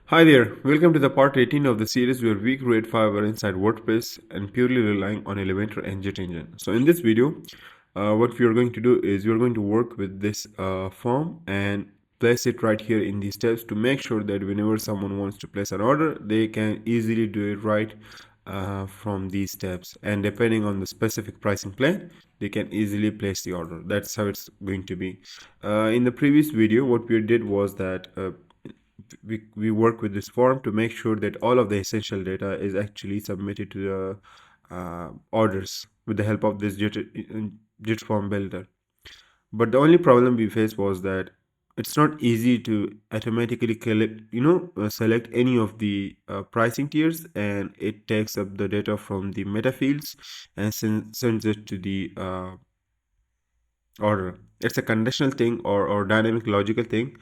Hi there, welcome to the part 18 of the series where we create Fiverr inside WordPress and purely relying on Elementor and JetEngine. So in this video, what we are going to do is we are going to work with this form and place it right here in these steps to make sure that whenever someone wants to place an order, they can easily do it right from these steps. And depending on the specific pricing plan, they can easily place the order. That's how it's going to be. In the previous video, what we did was that we work with this form to make sure that all of the essential data is actually submitted to the orders with the help of this JetFormBuilder. But the only problem we faced was that it's not easy to automatically collect, select any of the pricing tiers, and it takes up the data from the meta fields and sends it to the order. It's a conditional thing or dynamic logical thing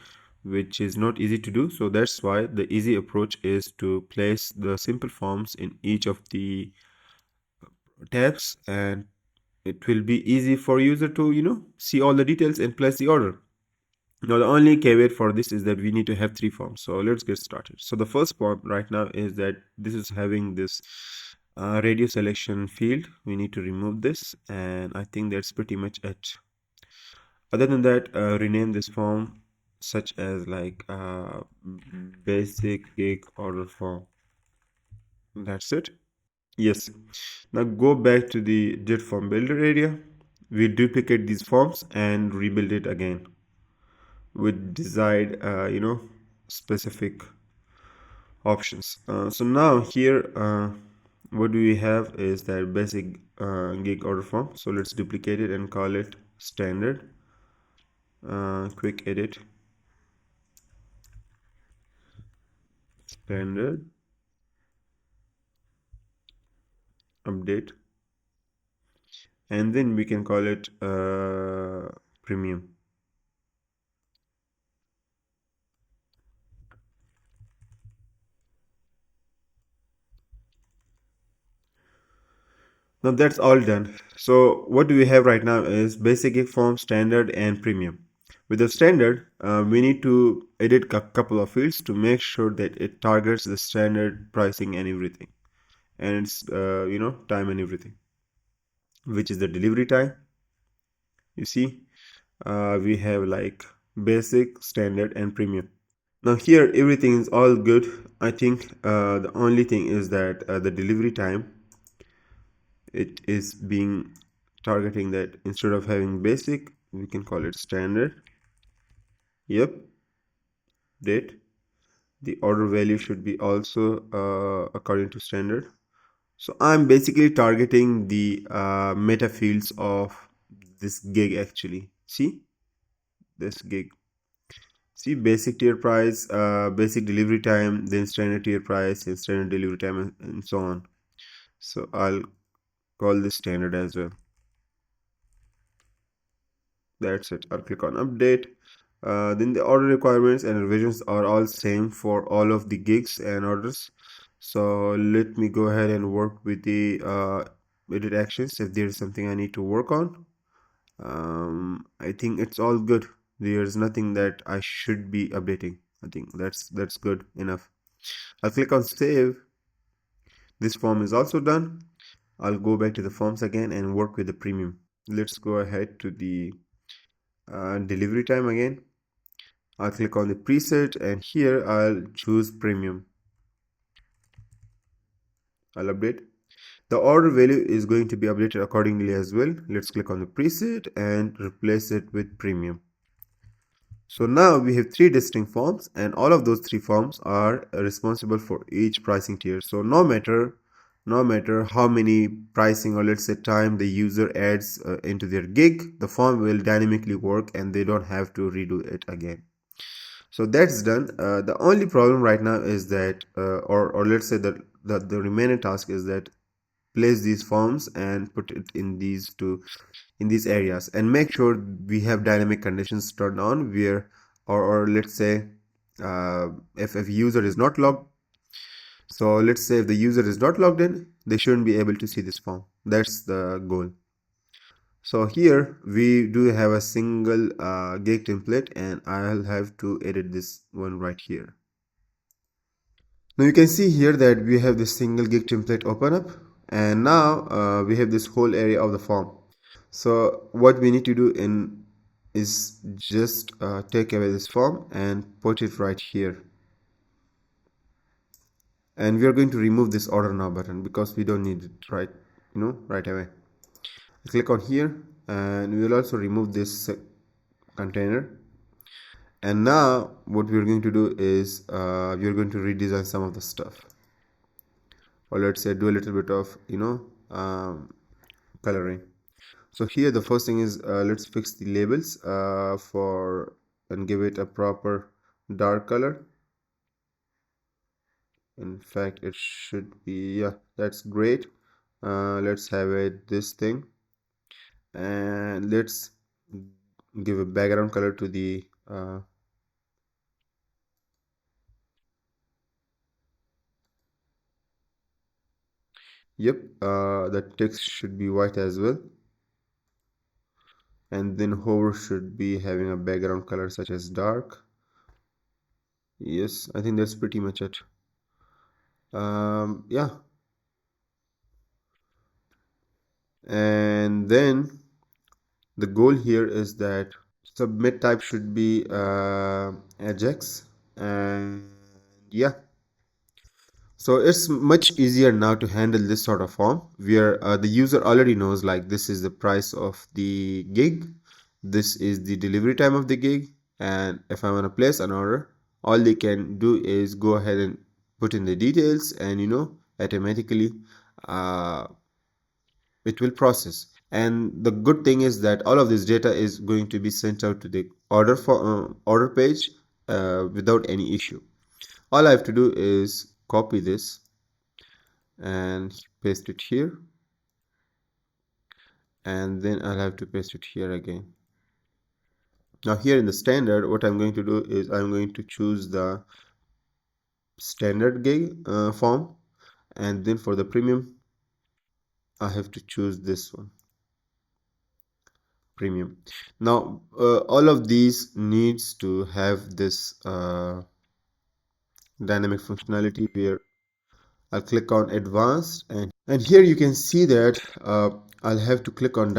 which is not easy to do. So that's why the easy approach is to place the simple forms in each of the tabs, and it will be easy for user to see all the details and place the order. Now the only caveat for this is that we need to have three forms. So let's get started. So the first form right now is that this is having this radio selection field. We need to remove this, and I think that's pretty much it. Other than that, rename this form such as like basic gig order form. That's it. Yes. Now go back to the JetFormBuilder area. We duplicate these forms and rebuild it again with desired, specific options. So now here, what we have is that basic gig order form. So let's duplicate it and call it standard. Quick edit. Standard. Update, and then we can call it premium. Now that's all done. So what do we have right now is basic gig form, standard, and premium. With the standard, we need to edit a couple of fields to make sure that it targets the standard pricing and everything, and it's time and everything, which is the delivery time. You see, we have like basic, standard, and premium. Now here everything is all good. I think the only thing is that the delivery time, it is being targeting that instead of having basic, we can call it standard. Yep, date. The order value should be also according to standard. So I'm basically targeting the meta fields of this gig actually. See this gig. See basic tier price, basic delivery time, then standard tier price, and standard delivery time, and so on. So I'll call this standard as well. That's it. I'll click on update. Then the order requirements and revisions are all same for all of the gigs and orders. So let me go ahead and work with the edit actions if there is something I need to work on. I think it's all good. There's nothing that I should be updating. I think that's good enough. I'll click on save. This form is also done. I'll go back to the forms again and work with the premium. Let's go ahead to the delivery time again. I'll click on the preset, and here I'll choose premium. I'll update. The order value is going to be updated accordingly as well. Let's click on the preset and replace it with premium. So now we have three distinct forms, and all of those three forms are responsible for each pricing tier. So no matter how many pricing or let's say time the user adds into their gig, the form will dynamically work and they don't have to redo it again. So that's done. The only problem right now is that or let's say that the remaining task is that place these forms and put it in these areas, and make sure we have dynamic conditions turned on where or let's say if a user is not logged. So let's say if the user is not logged in, they shouldn't be able to see this form. That's the goal. So here we do have a single gig template, and I'll have to edit this one right here. Now you can see here that we have this single gig template open up, and now we have this whole area of the form. So what we need to do in is just take away this form and put it right here. And we are going to remove this order now button because we don't need it right away. Click on here, and we will also remove this container. And now what we're going to do is we're going to redesign some of the stuff, or let's say do a little bit of coloring. So here the first thing is let's fix the labels for and give it a proper dark color. In fact, it should be, yeah, that's great. Let's have it this thing, and let's give a background color to the yep, the text should be white as well, and then hover should be having a background color such as dark. Yes, I think that's pretty much it. Yeah, and then the goal here is that submit type should be Ajax, and yeah, so it's much easier now to handle this sort of form where the user already knows, like, this is the price of the gig, this is the delivery time of the gig, and if I want to place an order, all they can do is go ahead and put in the details, and automatically uh, it will process. And the good thing is that all of this data is going to be sent out to the order page without any issue. All I have to do is copy this and paste it here, and then I'll have to paste it here again. Now here in the standard, what I'm going to do is I'm going to choose the standard gig form, and then for the premium I have to choose this one, premium. Now all of these needs to have this dynamic functionality where I'll click on advanced, and here you can see that I'll have to click on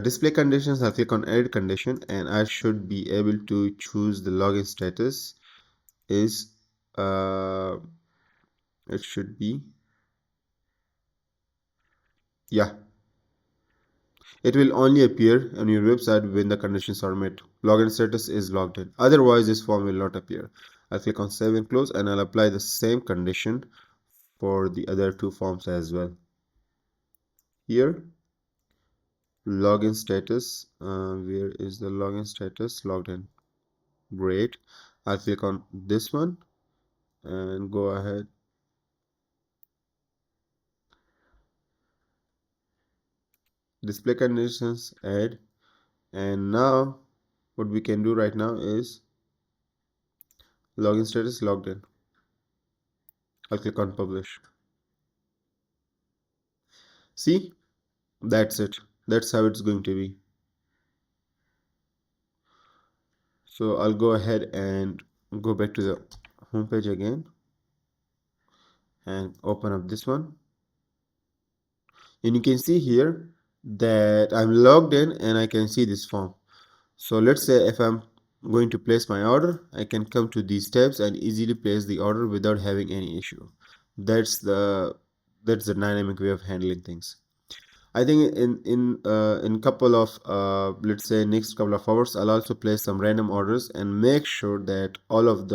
display conditions. I'll click on edit condition, and I should be able to choose the login status is it should be, yeah, it will only appear on your website when the conditions are met. Login status is logged in, otherwise this form will not appear. I'll click on save and close, and I'll apply the same condition for the other two forms as well. Here, login status, where is the login status? Logged in. Great. I'll click on this one and go ahead, display conditions, add, and now what we can do right now is login status logged in. I'll click on publish. See, that's it. That's how it's going to be. So I'll go ahead and go back to the home page again and open up this one, and you can see here that I'm logged in and I can see this form. So let's say if I'm going to place my order, I can come to these tabs and easily place the order without having any issue. That's the dynamic way of handling things. I think in couple of let's say next couple of hours, I'll also place some random orders and make sure that all of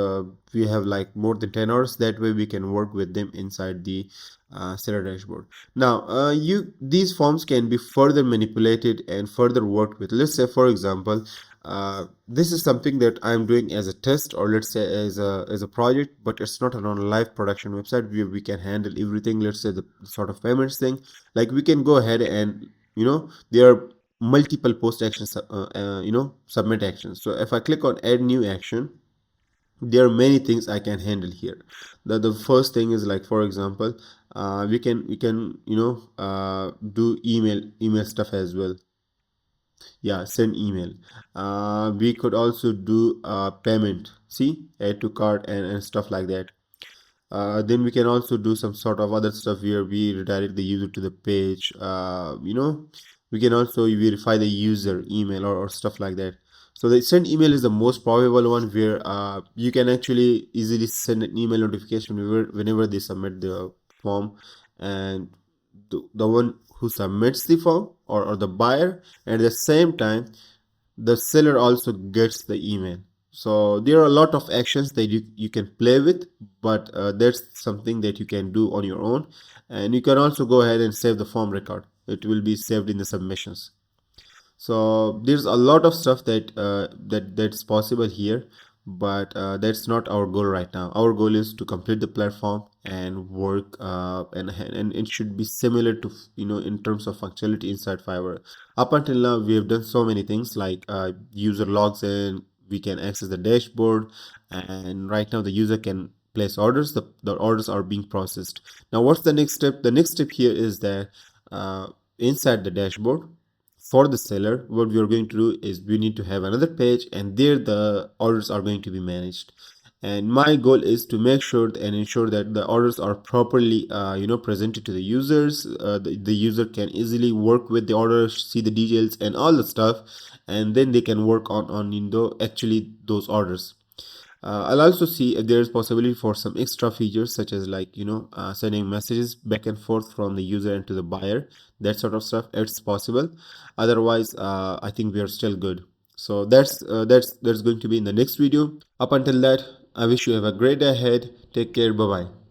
we have like more than 10 orders. That way we can work with them inside the seller dashboard. Now these forms can be further manipulated and further worked with. Let's say, for example, this is something that I'm doing as a test, or let's say as a project, but it's not on a live production website where we can handle everything. Let's say the sort of payments thing, like we can go ahead and there are multiple post actions, submit actions. So if I click on add new action, there are many things I can handle here. The first thing is, like, for example, we can do email stuff as well. Yeah, send email. We could also do payment, see, add to cart and stuff like that. Then we can also do some sort of other stuff where we redirect the user to the page. We can also verify the user email or stuff like that. So the send email is the most probable one, where you can actually easily send an email notification whenever they submit the form, and the one who submits the form, or the buyer, and at the same time the seller also gets the email. So there are a lot of actions that you can play with, but that's something that you can do on your own. And you can also go ahead and save the form record. It will be saved in the submissions. So there's a lot of stuff that's possible here, but that's not our goal right now. Our goal is to complete the platform and work, and it should be similar to, in terms of functionality inside Fiverr. Up until now, we have done so many things, like user logs in, we can access the dashboard, and right now the user can place orders. The orders are being processed. Now, what's the next step? The next step here is that uh, inside the dashboard, for the seller, what we are going to do is we need to have another page, and there the orders are going to be managed. And my goal is to make sure and ensure that the orders are properly presented to the users. The user can easily work with the orders, see the details and all the stuff, and then they can work on actually those orders. I'll also see if there is possibility for some extra features, such as, like, sending messages back and forth from the user and to the buyer. That sort of stuff, it's possible. Otherwise, I think we are still good. So that's going to be in the next video. Up until that, I wish you have a great day ahead. Take care. Bye bye.